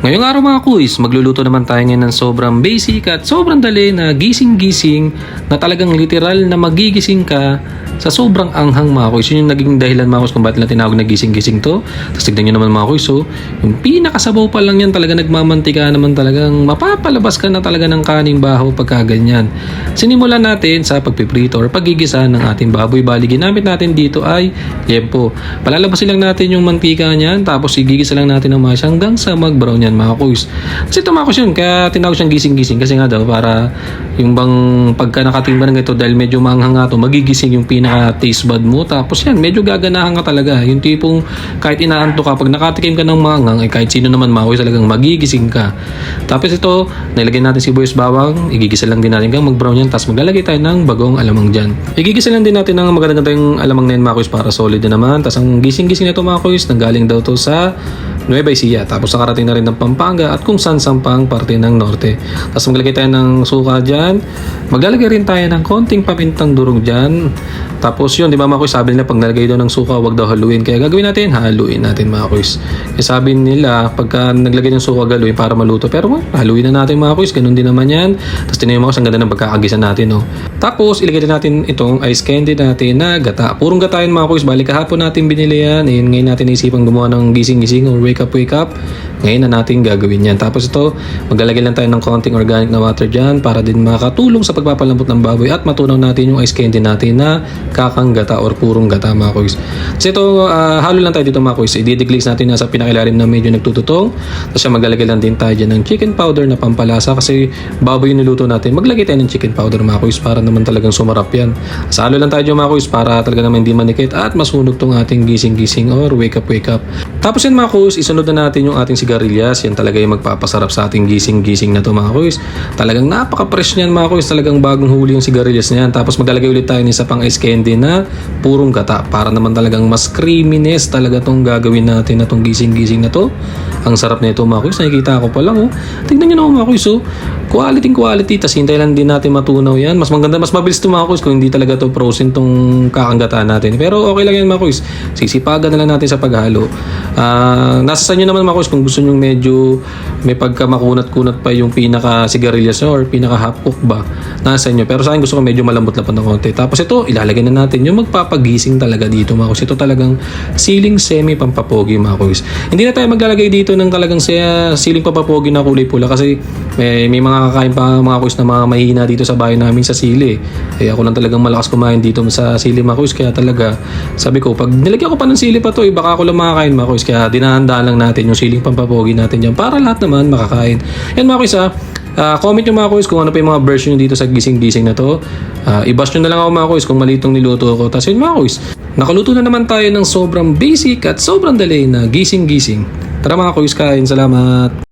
Ngayong araw mga kuys, magluluto naman tayo ngayon ng sobrang basic at sobrang dali na gising-gising na talagang literal na magigising ka sa sobrang anghang mga kuys. Yun yung naging dahilan mga kuys kung bakit nila tinawag na gising-gising to. Tapos tignan nyo naman mga kuys, so, yung pinakasabaw pa lang yan talaga nagmamantika naman talagang mapapalabas ka na talaga ng kaning bahaw pagka ganyan. Sinimulan natin sa pagpiprito or pagigisa ng ating baboy. Bali, ginamit natin dito ay liempo. Palalabasin lang natin yung mantika niyan tapos igigisa lang natin ng mas hanggang sa mag-brown yan mga kuys. Kasi ito mga kuys yun, kaya tinawag siyang gising-gising kasi nga daw para yung bang pagka nakatimba ng ito dahil medyo manghang nga ito, magigising yung pinaka-taste bud mo. Tapos yan, medyo gaganahan ka talaga. Yung tipong kahit inaanto ka, pag nakatikim ka ng manghang, eh, kahit sino naman mga kuys talagang magigising ka. Tapos ito, nilagay natin sibuyas bawang, igigisa lang din natin hanggang mag-brown yan. Tapos maglalagay tayo ng bagong alamang dyan. Igigisa lang din natin ng magandang alamang na yan mga kuys para solid na naman. Tapos ang gising-gising na ito mga kuys, nanggaling daw to sa Nueva Ecija. Tapos nakarating na rin ng Pampanga at kung saan sampang parte ng Norte. Tapos maglalagay tayo ng suka dyan. Maglalagay rin tayo ng konting pamintang durog dyan. Tapos yun, di ba mga kuys, sabi nila pag nalagay daw ng suka, wag daw haluin. Kaya gagawin natin, haluin natin mga kuys. Kaya sabi nila, pagka naglagay ng suka, galuin para maluto. Pero haluin na natin mga kuys, ganun din naman yan. Tapos tinayin mo ang ganda ng pagkakagisa natin. No? Tapos ilagay din natin itong ice candy natin na gata. Purong gata yun mga kuys, balik kahapon natin binili yan. Ngayon natin naisipang gumawa ng gising-gising or wake up. Ngayon na natin gagawin yan. Tapos ito, maglalagay lang tayo ng konting organic na water dyan para din makatulong sa pagpapalambot ng baboy at matunaw natin yung ice candy natin na kakang gata or purong gata mga kuys. Kasi ito, halo lang tayo dito mga kuys. I-deglaze natin na sa pinakilalim na medyo nagtututong. Tapos maglalagay lang din tayo dyan ng chicken powder na pampalasa kasi baboy yung niluto natin. Maglagay tayo ng chicken powder mga kuys para naman talagang sumarap yan. So, halo lang tayo dyan mga kuys para talaga naman hindi manikit at masunog tong ating gising-gising or wake up. Tapos yan mga kuys, isunod na natin yung ating sigarilyas. Yan talaga yung magpapasarap sa ating gising-gising na to mga kuys. Talagang napaka-fresh niyan mga kuys. Talagang bagong huli yung sigarilyas na yan. Tapos maglalagay ulit tayo ng isa pang ice candy na purong gata para naman talagang mas creaminess talaga tong gagawin natin na tong gising-gising na to. Ang sarap na ito mga kuys. Nakikita ko pa lang oh. Tignan nyo na mga kuys oh. Quality. Tapos hintay lang din natin matunaw yan. Mas maganda, mas mabilis ito mga kuys kung hindi talaga to frozen tong kakanggataan natin. Pero okay lang yan mga kuys. Sisipagan na lang natin sa paghalo. Nasa sa inyo naman mga kuys kung gusto nyo medyo may pagka makunat-kunat pa yung pinaka sigarilyas or pinaka half cook ba. Nasa inyo. Pero sa akin gusto ko medyo malambot-lapot ng konti. Tapos ito, ilalagay na natin yung magpapagising talaga dito mga kuys. Ito talagang siling semi pampapogi mga kuys. Hindi na tayo maglalagay dito ng talagang siling pampapogi na kulay pula kasi may mga kakain pa mga kuys na mga mahina dito sa bahay namin sa sili. Kaya ako lang talagang malakas kumain dito sa sili mga kuys. Kaya talaga sabi ko pag nilagyan ko pa ng sili pa to baka ako lang makakain mga kuys. Kaya dinahandaan lang natin yung siling pampapogi natin dyan para lahat naman makakain. Yan mga kuys comment nyo mga kuys kung ano pa yung mga version nyo dito sa gising-gising na to. I-bash nyo na lang ako mga kuys kung malitong niluto ako. Tapos yun mga kuys, nakaluto na naman tayo ng sobrang basic at sobrang dali na gising-gising. Tara mga kuys, kain. Salamat!